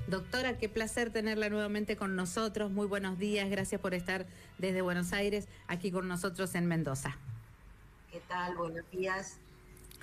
Doctora, qué placer tenerla nuevamente con nosotros. Muy buenos días, gracias por estar desde Buenos Aires aquí con nosotros en Mendoza. ¿Qué tal? Buenos días.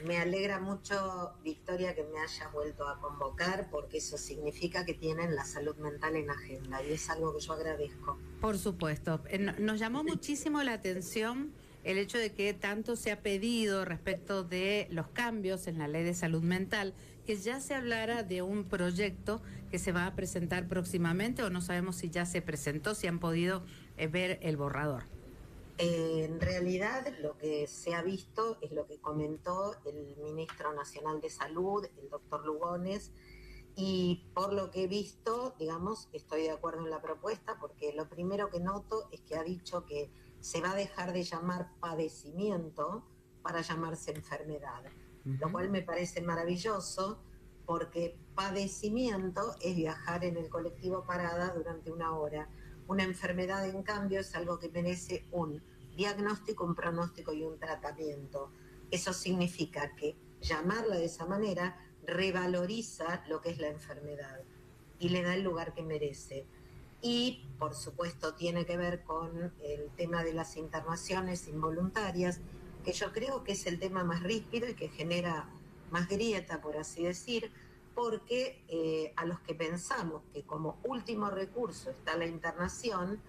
Me alegra mucho, Victoria, que me hayas vuelto a convocar, porque eso significa que tienen la salud mental en agenda y es algo que yo agradezco. Por supuesto, nos llamó muchísimo la atención el hecho de que tanto se ha pedido respecto de los cambios en la ley de salud mental, que ya se hablara de un proyecto que se va a presentar próximamente, o no sabemos si ya se presentó, si han podido ver el borrador. En realidad, lo que se ha visto es lo que comentó el ministro nacional de Salud, el doctor Lugones, y por lo que he visto, digamos, estoy de acuerdo en la propuesta, porque lo primero que noto es que ha dicho que se va a dejar de llamar padecimiento para llamarse enfermedad, lo cual me parece maravilloso, porque padecimiento es viajar en el colectivo parada durante una hora. Una enfermedad, en cambio, es algo que merece un diagnóstico, un pronóstico y un tratamiento. Eso significa que llamarla de esa manera revaloriza lo que es la enfermedad y le da el lugar que merece. Y, por supuesto, tiene que ver con el tema de las internaciones involuntarias, que yo creo que es el tema más ríspido y que genera más grieta, por así decir, porque a los que pensamos que como último recurso está la internación,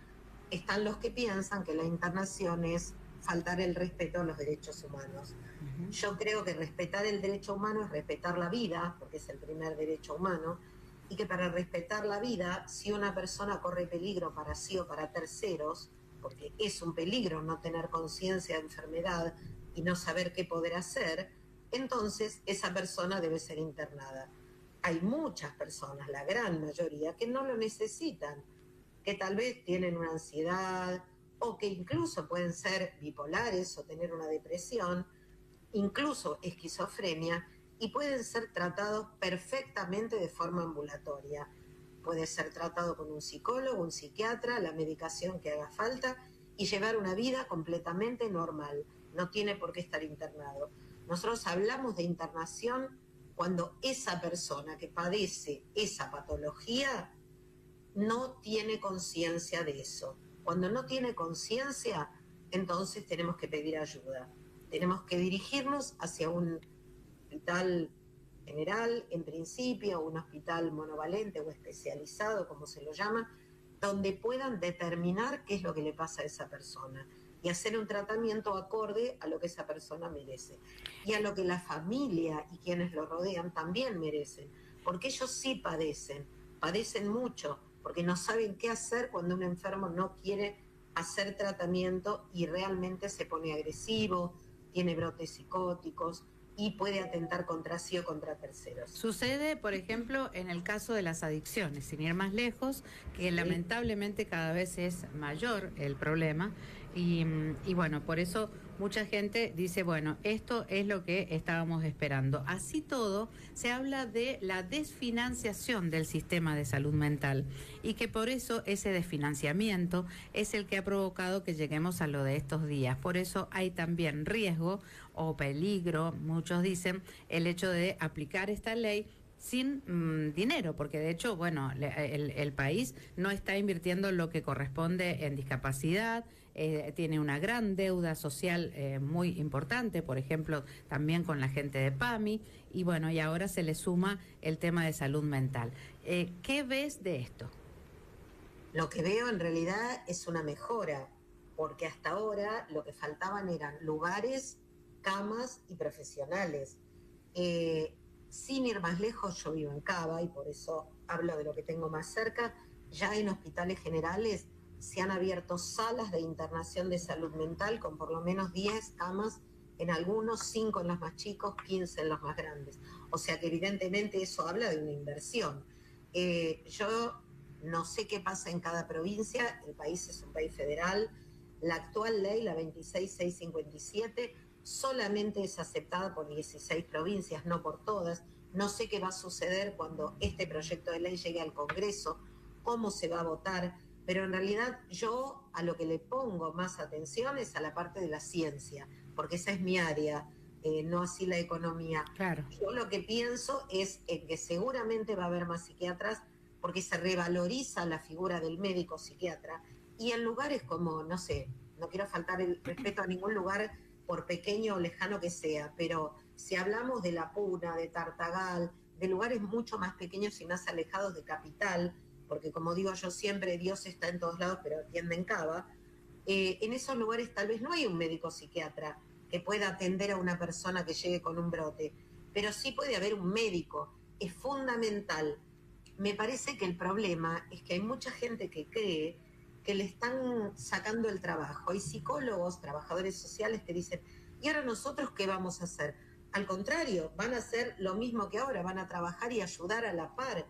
están los que piensan que la internación es faltar el respeto a los derechos humanos. Yo creo que respetar el derecho humano es respetar la vida, porque es el primer derecho humano, y que para respetar la vida, si una persona corre peligro para sí o para terceros, porque es un peligro no tener conciencia de enfermedad y no saber qué poder hacer, entonces esa persona debe ser internada. Hay muchas personas, la gran mayoría, que no lo necesitan, que tal vez tienen una ansiedad o que incluso pueden ser bipolares o tener una depresión, incluso esquizofrenia, y pueden ser tratados perfectamente de forma ambulatoria. Puede ser tratado con un psicólogo, un psiquiatra, la medicación que haga falta y llevar una vida completamente normal. No tiene por qué estar internado. Nosotros hablamos de internación cuando esa persona que padece esa patología no tiene conciencia de eso. Cuando no tiene conciencia, entonces tenemos que pedir ayuda. Tenemos que dirigirnos hacia un hospital general, en principio, un hospital monovalente o especializado, como se lo llama, donde puedan determinar qué es lo que le pasa a esa persona y hacer un tratamiento acorde a lo que esa persona merece y a lo que la familia y quienes lo rodean también merecen, porque ellos sí padecen mucho, porque no saben qué hacer cuando un enfermo no quiere hacer tratamiento y realmente se pone agresivo, tiene brotes psicóticos y puede atentar contra sí o contra terceros. Sucede, por ejemplo, en el caso de las adicciones, sin ir más lejos, que lamentablemente cada vez es mayor el problema y bueno, por eso mucha gente dice, bueno, esto es lo que estábamos esperando. Así todo, se habla de la desfinanciación del sistema de salud mental y que por eso ese desfinanciamiento es el que ha provocado que lleguemos a lo de estos días. Por eso hay también riesgo o peligro, muchos dicen, el hecho de aplicar esta ley sin dinero, porque de hecho, bueno, el país no está invirtiendo lo que corresponde en discapacidad, tiene una gran deuda social muy importante, por ejemplo, también con la gente de PAMI, y bueno, y ahora se le suma el tema de salud mental. ¿Qué ves de esto? Lo que veo en realidad es una mejora, porque hasta ahora lo que faltaban eran lugares, camas y profesionales. Sin ir más lejos, yo vivo en Cava y por eso hablo de lo que tengo más cerca. Ya en hospitales generales se han abierto salas de internación de salud mental con por lo menos 10 camas en algunos, 5 en los más chicos, 15 en los más grandes. O sea que evidentemente eso habla de una inversión. Yo no sé qué pasa en cada provincia, el país es un país federal. La actual ley, la 26657, solamente es aceptada por 16 provincias, no por todas. No sé qué va a suceder cuando este proyecto de ley llegue al Congreso, cómo se va a votar, pero en realidad yo a lo que le pongo más atención es a la parte de la ciencia, porque esa es mi área. no así la economía. Claro. Yo lo que pienso es que seguramente va a haber más psiquiatras porque se revaloriza la figura del médico psiquiatra y en lugares como, no sé, no quiero faltar el respeto a ningún lugar por pequeño o lejano que sea, pero si hablamos de La Puna, de Tartagal, de lugares mucho más pequeños y más alejados de capital, porque como digo yo siempre, Dios está en todos lados, pero atiende en Cava, en esos lugares tal vez no hay un médico psiquiatra que pueda atender a una persona que llegue con un brote, pero sí puede haber un médico, es fundamental. Me parece que el problema es que hay mucha gente que cree que le están sacando el trabajo. Hay psicólogos, trabajadores sociales que dicen, ¿y ahora nosotros qué vamos a hacer? Al contrario, van a hacer lo mismo que ahora, van a trabajar y ayudar a la par.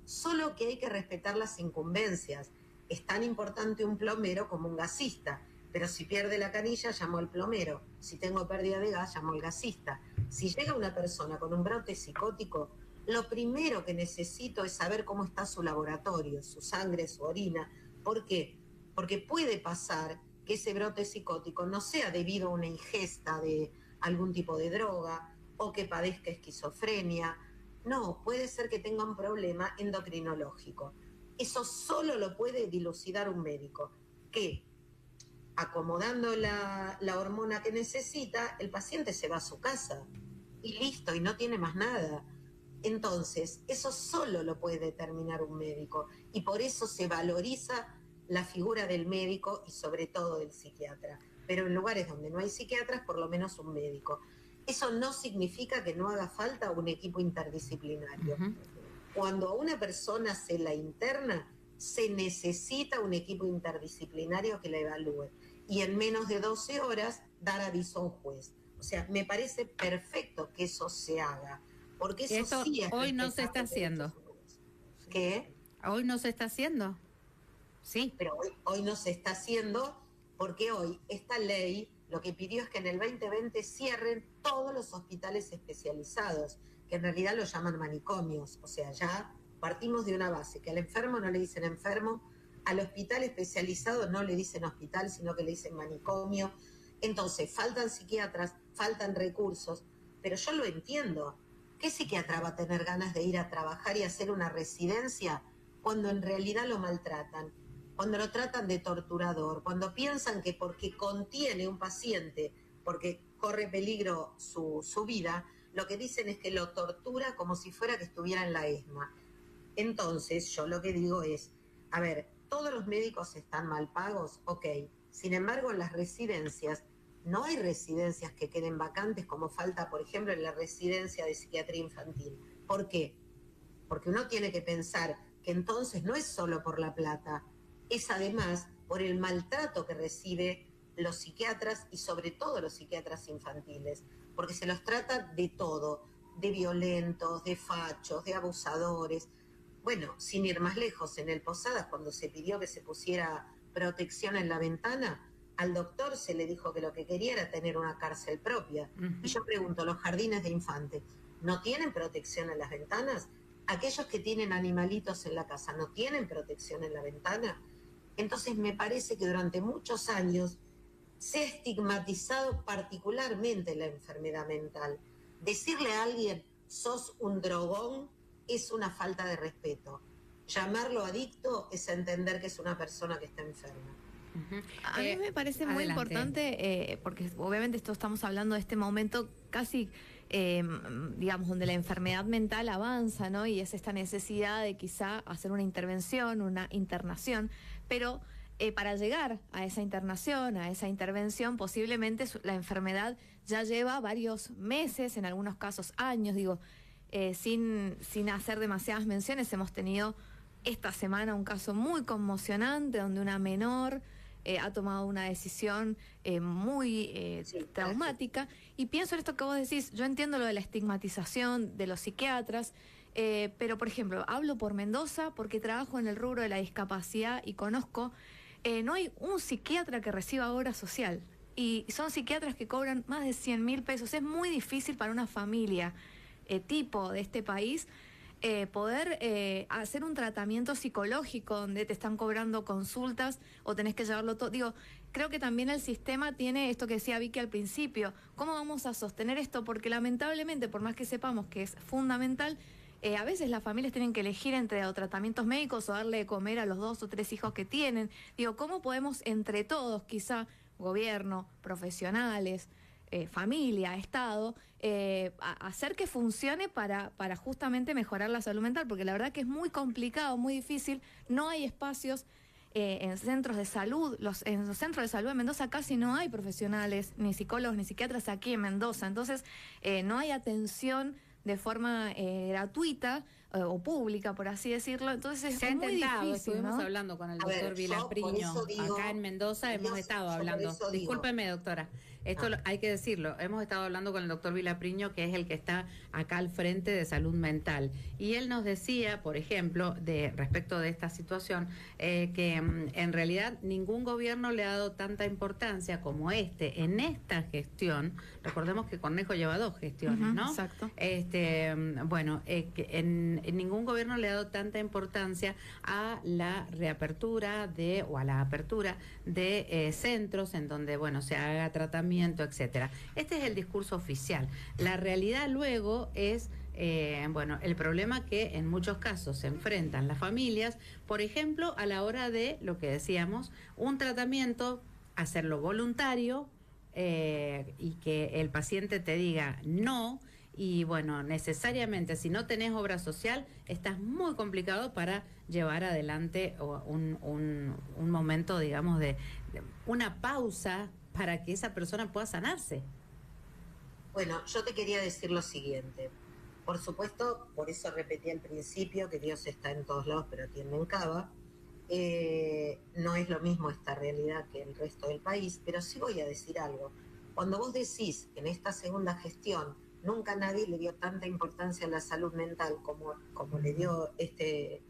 Solo que hay que respetar las incumbencias. Es tan importante un plomero como un gasista, pero si pierde la canilla, llamo al plomero. Si tengo pérdida de gas, llamo al gasista. Si llega una persona con un brote psicótico, lo primero que necesito es saber cómo está su laboratorio, su sangre, su orina. ¿Por qué? Porque puede pasar que ese brote psicótico no sea debido a una ingesta de algún tipo de droga o que padezca esquizofrenia. No, puede ser que tenga un problema endocrinológico. Eso solo lo puede dilucidar un médico, que acomodando la hormona que necesita, el paciente se va a su casa y listo, y no tiene más nada. Entonces, eso solo lo puede determinar un médico y por eso se valoriza la figura del médico y sobre todo del psiquiatra. Pero en lugares donde no hay psiquiatras, por lo menos un médico. Eso no significa que no haga falta un equipo interdisciplinario. Cuando a una persona se la interna, se necesita un equipo interdisciplinario que la evalúe y en menos de 12 horas dar aviso a un juez. O sea, me parece perfecto que eso se haga, porque eso Esto sí es hoy no se está haciendo. ¿Qué? Hoy no se está haciendo. Sí. Pero hoy no se está haciendo porque hoy esta ley lo que pidió es que en el 2020 cierren todos los hospitales especializados, que en realidad lo llaman manicomios. O sea, ya partimos de una base, que al enfermo no le dicen enfermo, al hospital especializado no le dicen hospital, sino que le dicen manicomio. Entonces, faltan psiquiatras, faltan recursos, pero yo lo entiendo. ¿Qué psiquiatra va a tener ganas de ir a trabajar y hacer una residencia cuando en realidad lo maltratan? Cuando lo tratan de torturador, cuando piensan que porque contiene un paciente, porque corre peligro su vida, lo que dicen es que lo tortura como si fuera que estuviera en la ESMA. Entonces, yo lo que digo es, a ver, todos los médicos están mal pagos, ok. Sin embargo, en las residencias, no hay residencias que queden vacantes como falta, por ejemplo, en la residencia de psiquiatría infantil. ¿Por qué? Porque uno tiene que pensar que entonces no es solo por la plata, es además por el maltrato que reciben los psiquiatras y sobre todo los psiquiatras infantiles, porque se los trata de todo, de violentos, de fachos, de abusadores. Bueno, sin ir más lejos, en el Posadas, cuando se pidió que se pusiera protección en la ventana, al doctor se le dijo que lo que quería era tener una cárcel propia. Y yo pregunto, ¿los jardines de infantes no tienen protección en las ventanas? ¿Aquellos que tienen animalitos en la casa no tienen protección en la ventana? Entonces me parece que durante muchos años se ha estigmatizado particularmente la enfermedad mental. Decirle a alguien, sos un drogón, es una falta de respeto. Llamarlo adicto es entender que es una persona que está enferma. A mí me parece muy importante, porque obviamente estamos hablando de este momento casi, digamos, donde la enfermedad mental avanza, ¿no? Y es esta necesidad de quizá hacer una intervención, una internación, pero para llegar a esa internación, a esa intervención, posiblemente la enfermedad ya lleva varios meses, en algunos casos años, digo, sin hacer demasiadas menciones. Hemos tenido esta semana un caso muy conmocionante donde una menor ha tomado una decisión muy traumática. Y pienso en esto que vos decís, yo entiendo lo de la estigmatización de los psiquiatras, pero por ejemplo, hablo por Mendoza porque trabajo en el rubro de la discapacidad y conozco, no hay un psiquiatra que reciba obra social. Y son psiquiatras que cobran más de 100.000 pesos. Es muy difícil para una familia tipo de este país poder hacer un tratamiento psicológico donde te están cobrando consultas o tenés que llevarlo todo. Digo, creo que también el sistema tiene esto que decía Vicky al principio. ¿Cómo vamos a sostener esto? Porque lamentablemente, por más que sepamos que es fundamental, a veces las familias tienen que elegir entre o tratamientos médicos o darle de comer a los 2 o 3 hijos que tienen. Digo, ¿cómo podemos entre todos, quizá gobierno, profesionales, familia, Estado, hacer que funcione para justamente mejorar la salud mental? Porque la verdad que es muy complicado, muy difícil, no hay espacios en centros de salud, en los centros de salud de Mendoza casi no hay profesionales, ni psicólogos, ni psiquiatras aquí en Mendoza, entonces no hay atención de forma gratuita o pública, por así decirlo, entonces se es ha muy intentado, difícil, estuvimos ¿no? hablando con el doctor Vilapriño acá en Mendoza, hemos estado hablando, discúlpeme doctora, esto hay que decirlo, hemos estado hablando con el doctor Vilapriño, que es el que está acá al frente de salud mental, y él nos decía, por ejemplo, respecto de esta situación, que en realidad ningún gobierno le ha dado tanta importancia como en esta gestión. Recordemos que Cornejo lleva 2 gestiones, ¿no? Exacto. Bueno, que en ningún gobierno le ha dado tanta importancia a la reapertura o a la apertura de centros en donde, bueno, se haga tratamiento, etcétera. Este es el discurso oficial. La realidad luego es bueno, el problema que en muchos casos se enfrentan las familias, por ejemplo, a la hora de lo que decíamos, un tratamiento, hacerlo voluntario y que el paciente te diga no. Y bueno, necesariamente si no tenés obra social, estás muy complicado para llevar adelante un momento, digamos, de una pausa para que esa persona pueda sanarse. Bueno, yo te quería decir lo siguiente. Por supuesto, por eso repetí al principio que Dios está en todos lados, pero atiende en Cava. No es lo mismo esta realidad que el resto del país, pero sí voy a decir algo. Cuando vos decís que en esta segunda gestión nunca nadie le dio tanta importancia a la salud mental como le dio este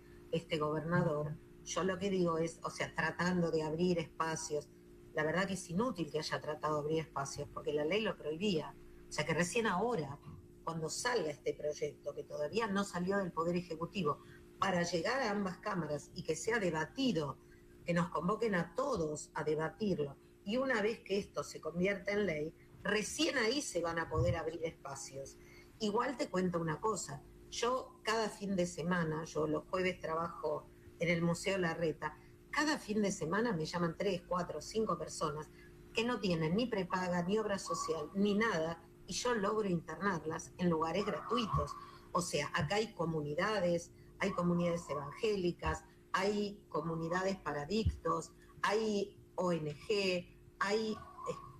gobernador, yo lo que digo es, o sea, tratando de abrir espacios, la verdad que es inútil que haya tratado de abrir espacios, porque la ley lo prohibía. O sea que recién ahora, cuando salga este proyecto, que todavía no salió del Poder Ejecutivo, para llegar a ambas cámaras y que sea debatido, que nos convoquen a todos a debatirlo, y una vez que esto se convierta en ley, recién ahí se van a poder abrir espacios. Igual te cuento una cosa, yo cada fin de semana, yo los jueves trabajo en el Museo Larreta, cada fin de semana me llaman 3, 4, 5 personas que no tienen ni prepaga, ni obra social, ni nada, y yo logro internarlas en lugares gratuitos. O sea, acá hay comunidades evangélicas, hay comunidades para adictos, hay ONG,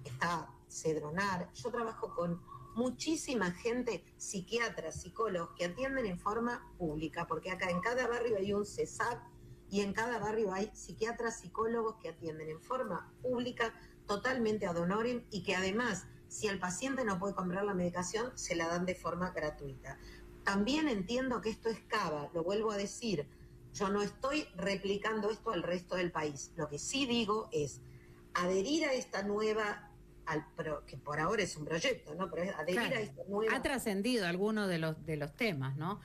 está Cedronar. Yo trabajo con muchísima gente, psiquiatras, psicólogos, que atienden en forma pública, porque acá en cada barrio hay un CESAC y en cada barrio hay psiquiatras, psicólogos que atienden en forma pública, totalmente ad honorem, y que además, si el paciente no puede comprar la medicación, se la dan de forma gratuita. También entiendo que esto es Cava, lo vuelvo a decir, yo no estoy replicando esto al resto del país. Lo que sí digo es adherir a esta nueva, que por ahora es un proyecto, ¿no? Pero adherir a esta nueva... Ha trascendido algunos de los temas, ¿no?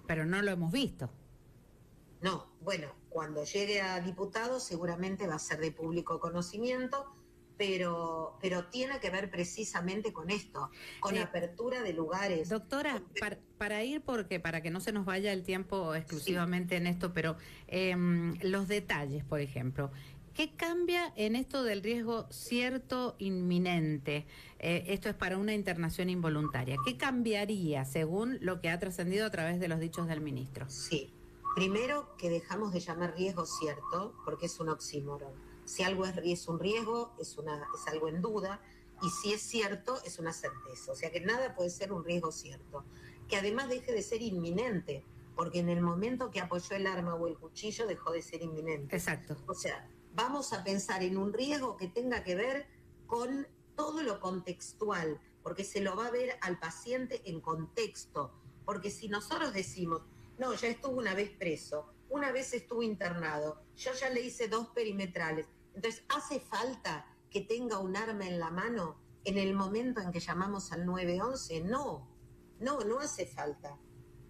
Pero no lo hemos visto. No, bueno, cuando llegue a diputado seguramente va a ser de público conocimiento, pero tiene que ver precisamente con esto, con apertura de lugares. Doctora, para ir, porque para que no se nos vaya el tiempo exclusivamente en esto, pero los detalles, por ejemplo, ¿qué cambia en esto del riesgo cierto inminente? Esto es para una internación involuntaria. ¿Qué cambiaría según lo que ha trascendido a través de los dichos del ministro? Sí, primero que dejamos de llamar riesgo cierto, porque es un oxímoron. Si algo es un riesgo, es algo en duda, y si es cierto, es una certeza. O sea que nada puede ser un riesgo cierto. Que además deje de ser inminente, porque en el momento que apoyó el arma o el cuchillo dejó de ser inminente. Exacto. O sea, vamos a pensar en un riesgo que tenga que ver con todo lo contextual, porque se lo va a ver al paciente en contexto. Porque si nosotros decimos, no, ya estuvo una vez preso, una vez estuvo internado, yo ya le hice 2 perimetrales, entonces ¿hace falta que tenga un arma en la mano en el momento en que llamamos al 911? No hace falta.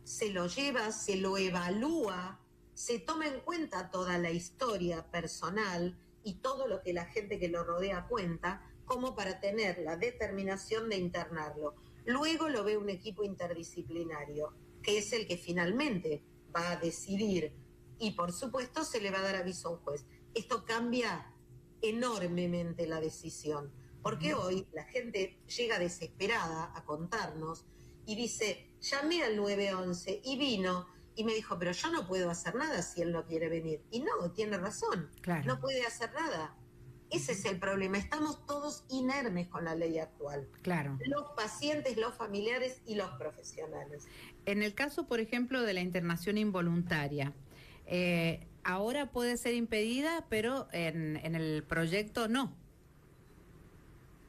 se lo lleva, se lo evalúa, se toma en cuenta toda la historia personal y todo lo que la gente que lo rodea cuenta, como para tener la determinación de internarlo. Luego lo ve un equipo interdisciplinario, que es el que finalmente va a decidir, y por supuesto se le va a dar aviso a un juez. Esto cambia enormemente la decisión, porque hoy la gente llega desesperada a contarnos y dice, llamé al 911 y vino y me dijo, pero yo no puedo hacer nada si él no quiere venir. Y no, tiene razón, claro. No puede hacer nada. Ese es el problema, estamos todos inermes con la ley actual. Claro. Los pacientes, los familiares y los profesionales. En el caso, por ejemplo, de la internación involuntaria, ahora puede ser impedida, pero en el proyecto no.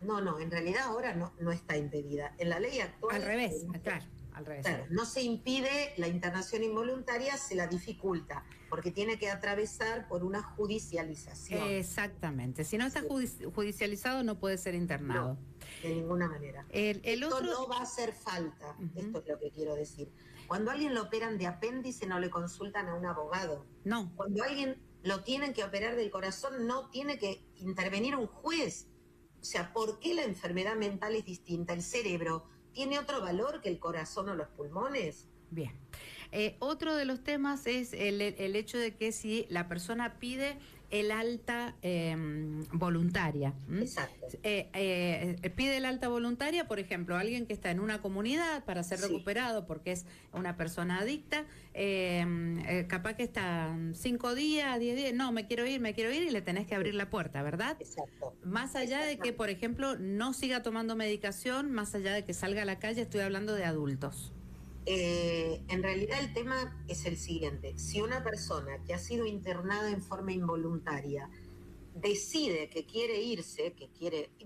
No, en realidad ahora no está impedida. En la ley actual... Al revés, claro. Al revés. Claro, no se impide la internación involuntaria, se la dificulta, porque tiene que atravesar por una judicialización. Exactamente. Si no está judicializado, no puede ser internado. No, de ninguna manera. Esto no va a hacer falta, esto es lo que quiero decir. Cuando a alguien lo operan de apéndice, no le consultan a un abogado. No. Cuando a alguien lo tienen que operar del corazón, no tiene que intervenir un juez. O sea, ¿por qué la enfermedad mental es distinta? El cerebro ¿tiene otro valor que el corazón o los pulmones? Bien. Otro de los temas es el hecho de que si la persona pide el alta voluntaria. Exacto. Pide el alta voluntaria, por ejemplo, alguien que está en una comunidad para ser recuperado porque es una persona adicta, capaz que está 5 días, 10 días, no, me quiero ir y le tenés que abrir la puerta, ¿verdad? Exacto. Más allá de que, por ejemplo, no siga tomando medicación, más allá de que salga a la calle, estoy hablando de adultos. En realidad el tema es el siguiente. Si una persona que ha sido internada en forma involuntaria decide que quiere irse,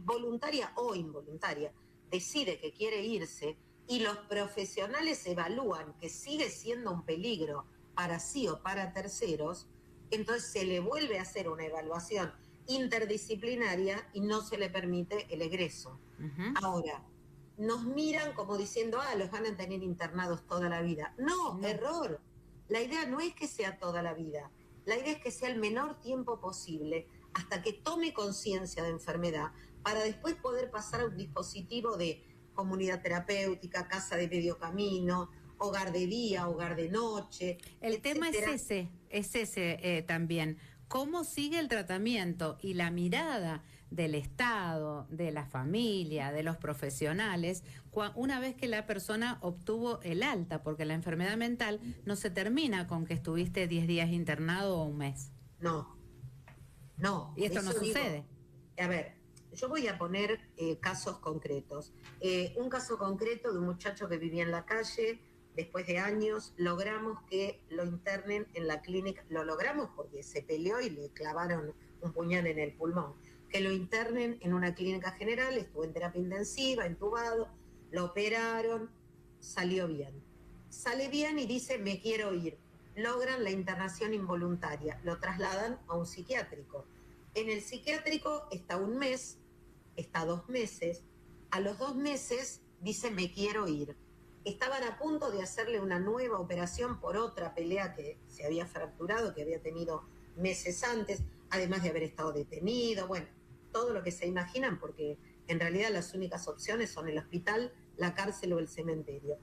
voluntaria o involuntaria, decide que quiere irse y los profesionales evalúan que sigue siendo un peligro para sí o para terceros, entonces se le vuelve a hacer una evaluación interdisciplinaria y no se le permite el egreso. Ahora, nos miran como diciendo, los van a tener internados toda la vida. No, error. La idea no es que sea toda la vida. La idea es que sea el menor tiempo posible hasta que tome conciencia de enfermedad para después poder pasar a un dispositivo de comunidad terapéutica, casa de medio camino, hogar de día, hogar de noche. El tema es ese también. ¿Cómo sigue el tratamiento y la mirada del Estado, de la familia, de los profesionales, una vez que la persona obtuvo el alta? Porque la enfermedad mental no se termina con que estuviste 10 días internado o un mes. No. Y esto no sucede. A ver, yo voy a poner casos concretos. Un caso concreto de un muchacho que vivía en la calle. Después de años logramos que lo internen en la clínica, lo logramos porque se peleó y le clavaron un puñal en el pulmón, que lo internen en una clínica general, estuvo en terapia intensiva, entubado, lo operaron, salió bien. Sale bien y dice, me quiero ir. Logran la internación involuntaria, lo trasladan a un psiquiátrico. En el psiquiátrico está 1 mes, está 2 meses, a los 2 meses dice, me quiero ir. Estaban a punto de hacerle una nueva operación por otra pelea que se había fracturado, que había tenido meses antes, además de haber estado detenido, bueno, todo lo que se imaginan, porque en realidad las únicas opciones son el hospital, la cárcel o el cementerio.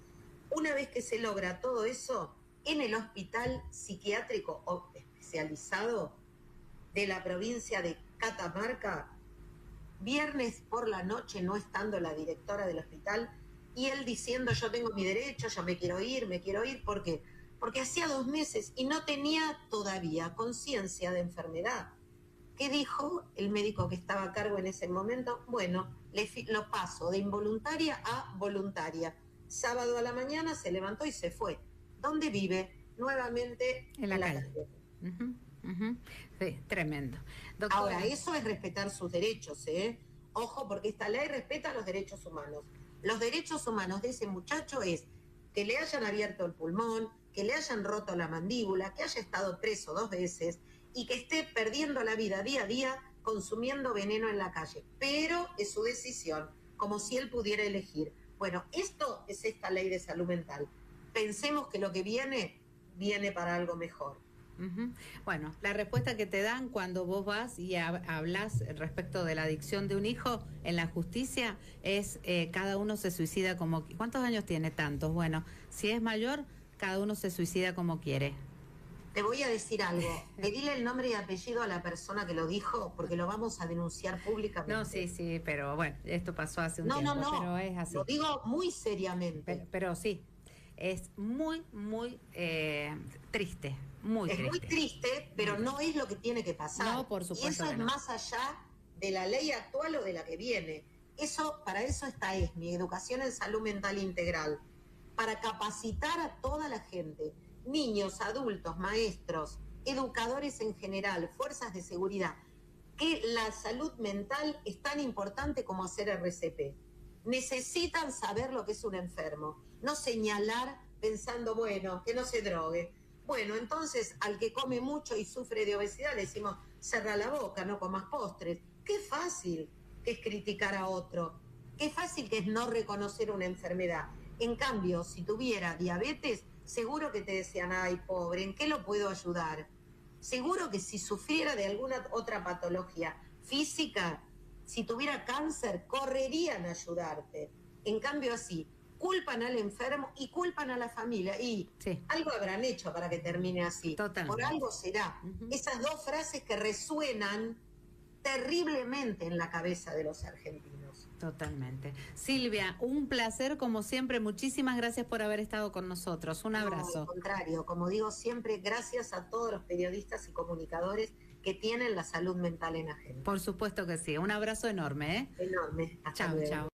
Una vez que se logra todo eso, en el hospital psiquiátrico o especializado de la provincia de Catamarca, viernes por la noche, no estando la directora del hospital, y él diciendo, yo tengo mi derecho, yo me quiero ir, ¿por qué? Porque hacía 2 meses y no tenía todavía conciencia de enfermedad. ¿Qué dijo el médico que estaba a cargo en ese momento? Bueno, lo paso de involuntaria a voluntaria. Sábado a la mañana se levantó y se fue. ¿Dónde vive? Nuevamente en la calle. Sí, tremendo. Doctora. Ahora, eso es respetar sus derechos, ¿eh? Ojo, porque esta ley respeta los derechos humanos. Los derechos humanos de ese muchacho es que le hayan abierto el pulmón, que le hayan roto la mandíbula, que haya estado preso 2 veces y que esté perdiendo la vida día a día consumiendo veneno en la calle. Pero es su decisión, como si él pudiera elegir. Bueno, esto es esta ley de salud mental. pensemos que lo que viene para algo mejor. Bueno, la respuesta que te dan cuando vos vas y hablas respecto de la adicción de un hijo en la justicia es cada uno se suicida como... ¿Cuántos años tiene? Tantos. Bueno, si es mayor, cada uno se suicida como quiere. Te voy a decir algo. Pedile el nombre y apellido a la persona que lo dijo, porque lo vamos a denunciar públicamente. No, sí, pero bueno, esto pasó hace un tiempo. No, pero es así. Lo digo muy seriamente. Pero sí, es muy triste. Es muy triste, pero no es lo que tiene que pasar. No, por supuesto. Y eso es más allá de la ley actual o de la que viene. Para eso está ESMI, Educación en Salud Mental Integral, para capacitar a toda la gente, niños, adultos, maestros, educadores en general, fuerzas de seguridad, que la salud mental es tan importante como hacer RCP. Necesitan saber lo que es un enfermo, no señalar pensando, bueno, que no se drogue. Bueno, entonces al que come mucho y sufre de obesidad le decimos, cerra la boca, no comas postres. Qué fácil que es criticar a otro, qué fácil que es no reconocer una enfermedad. En cambio, si tuviera diabetes, seguro que te decían, ay, pobre, ¿en qué lo puedo ayudar? Seguro que si sufriera de alguna otra patología física, si tuviera cáncer, correrían a ayudarte. En cambio, así, culpan al enfermo y culpan a la familia. Y algo habrán hecho para que termine así. Totalmente. Por algo será. Esas dos frases que resuenan terriblemente en la cabeza de los argentinos. Totalmente. Silvia, un placer como siempre. Muchísimas gracias por haber estado con nosotros. Un abrazo. No, al contrario, como digo siempre, gracias a todos los periodistas y comunicadores que tienen la salud mental en agenda. Por supuesto que sí. Un abrazo enorme. Enorme. Hasta luego. Chau.